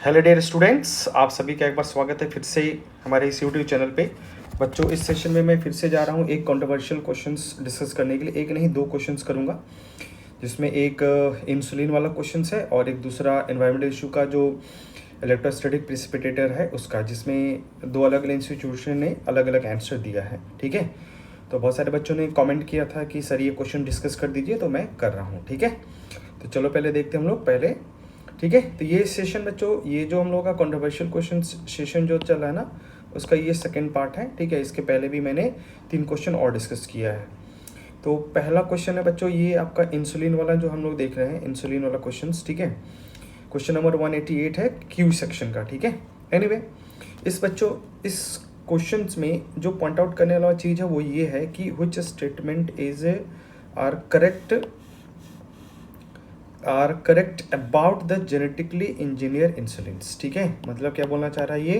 Hello dear students, आप सभी का एक बार स्वागत है फिर से हमारे इस यूट्यूब चैनल पे। बच्चों, इस सेशन में मैं फिर से जा रहा हूँ एक कंट्रोवर्शियल क्वेश्चंस डिस्कस करने के लिए। एक नहीं, दो क्वेश्चंस करूँगा, जिसमें एक इंसुलिन वाला क्वेश्चंस है और एक दूसरा एनवायरमेंटल इशू का जो इलेक्ट्रोस्टैटिक प्रिसिपिटेटर है उसका, जिसमें दो अलग अलग इंस्टीट्यूशन ने अलग अलग आंसर दिया है। ठीक है, तो बहुत सारे बच्चों ने कमेंट किया था कि सर ये क्वेश्चन डिस्कस कर दीजिए, तो मैं कर रहा हूँ। ठीक है, तो चलो पहले देखते हैं हम लोग पहले। ठीक है, तो ये सेशन बच्चों, ये जो हम लोगों का कंट्रोवर्शियल क्वेश्चन सेशन जो चल रहा है ना, उसका ये सेकंड पार्ट है। ठीक है, इसके पहले भी मैंने 3 क्वेश्चन और डिस्कस किया है। तो पहला क्वेश्चन है बच्चों ये आपका इंसुलिन वाला जो हम लोग देख रहे हैं, इंसुलिन वाला क्वेश्चन। ठीक है, क्वेश्चन नंबर 188 है क्यू सेक्शन का। ठीक है, एनीवे इस बच्चों इस क्वेश्चन में जो पॉइंट आउट करने वाला चीज़ है वो ये है कि which statement is are correct about the genetically engineer insulins. ठीक है, मतलब क्या बोलना चाह रहा है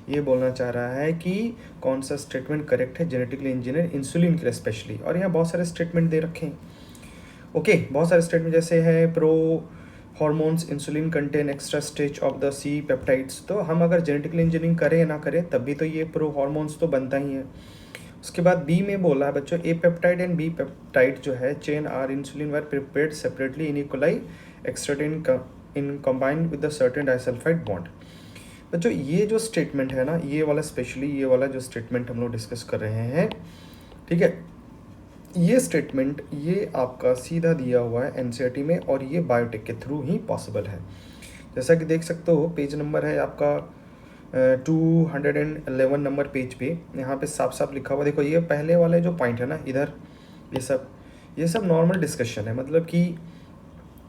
ये बोलना चाह रहा है कि कौन सा स्टेटमेंट करेक्ट है जेनेटिकली इंजीनियर इंसुलिन के लिए स्पेशली। और यहाँ बहुत सारे स्टेटमेंट दे रखे हैं। ओके, बहुत सारे स्टेटमेंट जैसे है pro hormones insulin contain extra stage of the C peptides. तो हम अगर जेनेटिकली इंजीनियरिंग करें या ना करें तब भी तो ये प्रो हॉर्मोन्स तो बनता ही है। उसके बाद बी में बोला है बच्चों A peptide and B peptide जो है chain are insulin were prepared separately in E coli extract in combined with the certain disulphide bond. बच्चों ये जो स्टेटमेंट है ना, ये वाला स्पेशली ये वाला जो स्टेटमेंट हम लोग डिस्कस कर रहे हैं, ठीक है, ये स्टेटमेंट ये आपका सीधा दिया हुआ है एनसीईआरटी में और ये बायोटेक के थ्रू ही पॉसिबल है। जैसा कि देख सकते हो, पेज नंबर है आपका 211 नंबर पेज पे, यहाँ पे साफ साफ लिखा हुआ। देखो ये पहले वाले जो पॉइंट है ना इधर, ये सब नॉर्मल डिस्कशन है। मतलब कि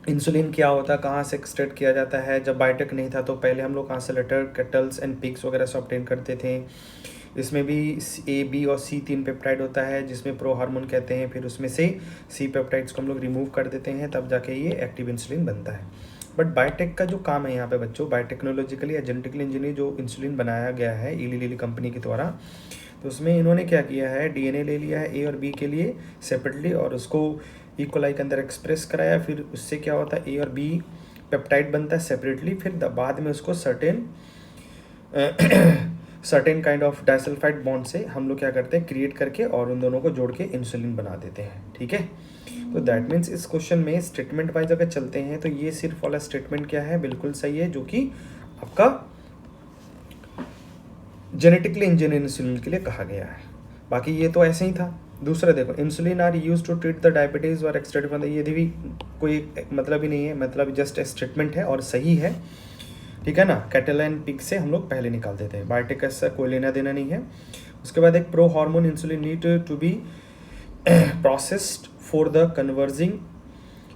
इंसुलिन क्या होता है, कहाँ से एक्सट्रैक्ट किया जाता है। जब बायोटेक नहीं था तो पहले हम लोग कहाँ से लेटर कैटल्स एंड पिग्स वगैरह से ऑब्टेन करते थे। इसमें भी ए बी और सी 3 पेप्टाइड होता है जिसमें प्रो हार्मोन कहते हैं। फिर उसमें से सी पेप्टाइड्स को हम लोग रिमूव कर देते हैं, तब जाके ये एक्टिव इंसुलिन बनता है। बट बायोटेक का जो काम है यहाँ पे बच्चों, बायोटेक्नोलॉजिकली या जेनेटिकली इंजीनियर जो इंसुलिन बनाया गया है इली लिली कंपनी के द्वारा, तो उसमें इन्होंने क्या किया है, डीएनए ले लिया है ए और बी के लिए सेपरेटली और उसको इकोलाई के अंदर एक्सप्रेस कराया। फिर उससे क्या होता है, ए और बी पेप्टाइड बनता है सेपरेटली। फिर बाद में उसको certain kind of disulphide bond से हम लोग क्या करते हैं, क्रिएट करके और उन दोनों को जोड़ के इंसुलिन बना देते हैं। ठीक है, तो दैट मीन्स इस क्वेश्चन में स्टेटमेंट वाइज अगर चलते हैं तो ये सिर्फ वाला स्टेटमेंट क्या है, बिल्कुल सही है, जो कि आपका जेनेटिकली इंजीनियर इंसुलिन के लिए कहा गया है। बाकी ये तो ऐसे ही था। दूसरा देखो, insulin are use to treat the diabetes और एक्सट्रेट, मतलब ये भी कोई मतलब ही नहीं है, मतलब जस्ट स्टेटमेंट है और सही है। ठीक है ना, कैटल एंड पिग से हम लोग पहले निकाल देते हैं, बायोटेक का इससे कोई लेना देना नहीं है। उसके बाद एक pro hormone insulin need to be processed for the converging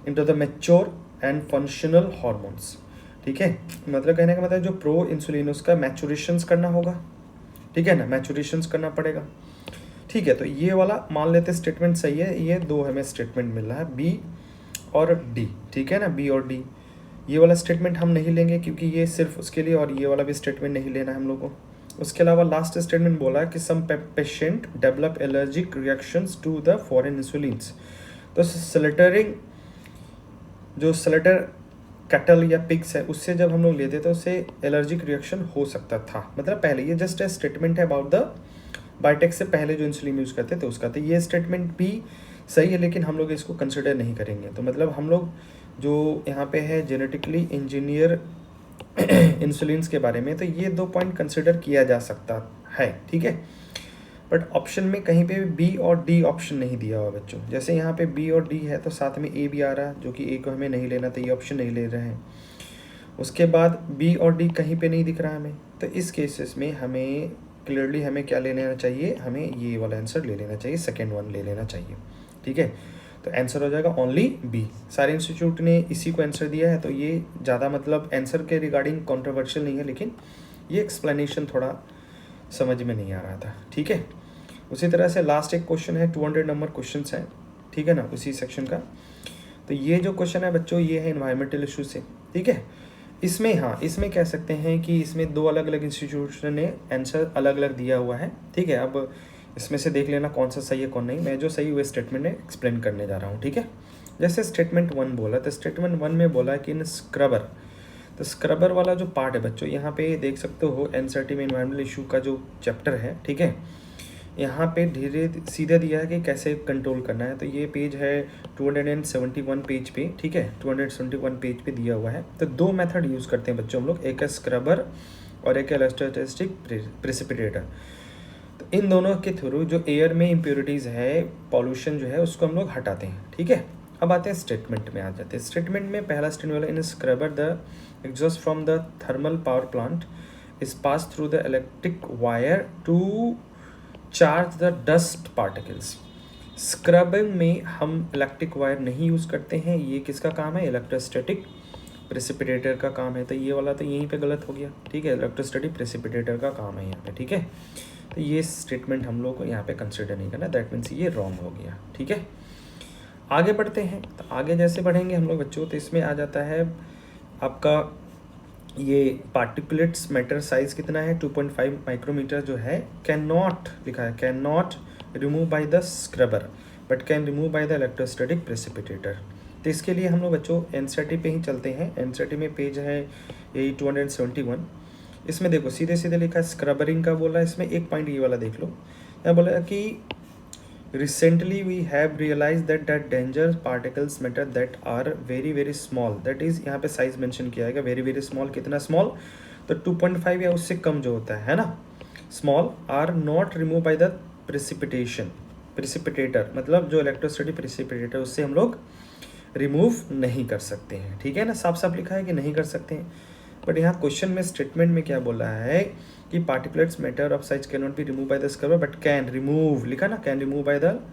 into the mature and functional hormones. ठीक है, मतलब कहने का मतलब जो प्रो इंसुलिन उसका मैचुरेशंस करना होगा। ठीक है ना, मैचुरेशंस करना पड़ेगा। ठीक है, तो ये वाला मान लेते स्टेटमेंट सही है। ये दो हमें स्टेटमेंट मिल रहा है, बी और डी। ठीक है ना, बी और डी। ये वाला स्टेटमेंट हम नहीं लेंगे क्योंकि ये सिर्फ उसके लिए, और ये वाला भी स्टेटमेंट नहीं लेना है हम लोग को। उसके अलावा लास्ट स्टेटमेंट बोला है कि some patient develop allergic reactions to the foreign insulins. तो स्लेटरिंग जो स्लेटर कैटल या पिग्स है उससे जब हम लोग लेते तो उससे एलर्जिक रिएक्शन हो सकता था। मतलब पहले ये जस्ट स्टेटमेंट है अबाउट द बायोटेक से पहले जो इंसुलिन यूज़ करते थे उसका। तो ये स्टेटमेंट भी सही है, लेकिन हम लोग इसको कंसिडर नहीं करेंगे। तो मतलब हम लोग जो यहाँ पे है जेनेटिकली इंजीनियर इंसुलिन्स के बारे में, तो ये 2 पॉइंट कंसिडर किया जा सकता है। ठीक है, बट ऑप्शन में कहीं पे भी बी और डी ऑप्शन नहीं दिया हुआ बच्चों। जैसे यहाँ पे बी और डी है तो साथ में ए भी आ रहा है, जो कि ए को हमें नहीं लेना, तो ये ऑप्शन नहीं ले रहे हैं। उसके बाद बी और डी कहीं पे नहीं दिख रहा हमें, तो इस केसेस में हमें क्लियरली हमें क्या ले लेना चाहिए, हमें ये वाला आंसर ले लेना चाहिए, सेकेंड वन ले लेना चाहिए। ठीक है, तो आंसर हो जाएगा ओनली बी। सारे इंस्टीट्यूट ने इसी को आंसर दिया है, तो ये ज़्यादा मतलब आंसर के रिगार्डिंग कॉन्ट्रोवर्शियल नहीं है, लेकिन ये एक्सप्लेनेशन थोड़ा समझ में नहीं आ रहा था। ठीक है, उसी तरह से लास्ट एक क्वेश्चन है, 200 नंबर क्वेश्चन है। ठीक है ना, उसी सेक्शन का। तो ये जो क्वेश्चन है बच्चों, ये है इन्वायरमेंटल इशू से। ठीक है, इसमें हाँ, इसमें कह सकते हैं कि इसमें 2 अलग अलग इंस्टीट्यूशन ने आंसर अलग अलग दिया हुआ है। ठीक है, अब इसमें से देख लेना कौन सा सही है कौन नहीं। मैं जो सही हुए स्टेटमेंट में एक्सप्लेन करने जा रहा हूँ। ठीक है, जैसे स्टेटमेंट 1 बोला, तो स्टेटमेंट 1 में बोला कि इन स्क्रबर तो स्क्रबर वाला जो पार्ट है बच्चों, यहाँ पे देख सकते हो एनसीईआरटी में एनवायरमेंटल इशू का जो चैप्टर है, ठीक है, यहाँ पे धीरे सीधे दिया है कि कैसे कंट्रोल करना है। तो ये पेज है 271 पेज पे, ठीक है, 271 पेज पे दिया हुआ है। तो दो मेथड यूज़ करते हैं बच्चों हम लोग, एक है स्क्रबर और एक है इलेक्ट्रोस्टैटिक प्रेसिपिटेटर। तो इन दोनों के थ्रू जो एयर में इम्प्योरिटीज़ है, पॉल्यूशन जो है, उसको हम लोग हटाते हैं, ठीक है। अब आते हैं स्टेटमेंट में, आ जाते हैं स्टेटमेंट में। पहला स्टेटमेंट वाला, in scrubber the exhaust from the thermal power plant is pass through the electric wire to charge the dust particles. Scrubbing में हम इलेक्ट्रिक वायर नहीं यूज़ करते हैं, ये किसका काम है, इलेक्ट्रोस्टैटिक प्रेसिपिटेटर का काम है। तो ये वाला तो यहीं पे गलत हो गया, ठीक है, इलेक्ट्रोस्टैटिक प्रेसिपिटेटर का काम है यहाँ पे, ठीक है। तो ये स्टेटमेंट हम लोग को यहाँ पे कंसिडर नहीं करना, दैट मीन्स ये रॉन्ग हो गया, ठीक है। आगे बढ़ते हैं। तो आगे जैसे बढ़ेंगे हम लोग बच्चों, तो इसमें आ जाता है आपका ये पार्टिकुलेट्स मैटर साइज कितना है, 2.5 माइक्रोमीटर जो है, कैन नॉट लिखा है, can not remove by the scrubber but can remove by the electrostatic precipitator. तो इसके लिए हम लोग बच्चों एनसीईआरटी पे ही चलते हैं। एनसीईआरटी में पेज है यही 271। इसमें देखो सीधे सीधे लिखा है स्क्रबरिंग का बोला है, इसमें एक पॉइंट ये वाला देख लो, यहाँ बोला कि recently we have realise that danger particles matter that are very very small, that is यहाँ पे साइज मेंशन किया है, वेरी वेरी स्मॉल, कितना स्मॉल, तो 2.5 या उससे कम जो होता है ना, small, are not remove by the precipitator, मतलब जो इलेक्ट्रोस्टैटिक प्रेसिपिटेटर, उससे हम लोग रिमूव नहीं कर सकते हैं, ठीक है ना, साफ साफ लिखा है कि नहीं कर सकते हैं। बट यहाँ क्वेश्चन में स्टेटमेंट में क्या बोला है कि particulates matter of size can not be remove by the scrubber but can remove, लिखा ना, can remove by the,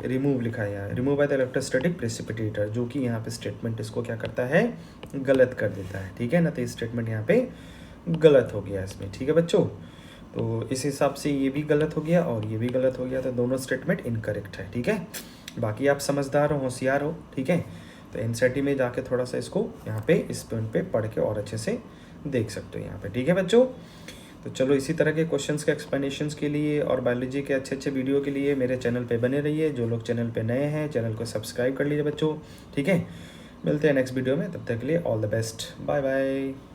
remove लिखा है यहाँ, remove by the electrostatic precipitator, जो कि यहाँ पे स्टेटमेंट इसको क्या करता है, गलत कर देता है, ठीक है ना। तो स्टेटमेंट यहाँ पे गलत हो गया इसमें, ठीक है बच्चों। तो इस हिसाब से ये भी गलत हो गया और ये भी गलत हो गया, तो दोनों स्टेटमेंट इनकरेक्ट है, ठीक है। बाकी आप समझदार हो, होशियार हो, ठीक है। तो एनसीईआरटी में जाके थोड़ा सा इसको यहाँ पे इस पॉइंट पे पढ़ के और अच्छे से देख सकते हो यहाँ पे, ठीक है बच्चों। तो चलो इसी तरह के क्वेश्चंस के एक्सप्लेनेशंस के लिए और बायोलॉजी के अच्छे अच्छे वीडियो के लिए मेरे चैनल पे बने रहिए। जो लोग चैनल पे नए हैं, चैनल को सब्सक्राइब कर लीजिए बच्चों, ठीक है। मिलते हैं नेक्स्ट वीडियो में, तब तक के लिए all the best, bye bye.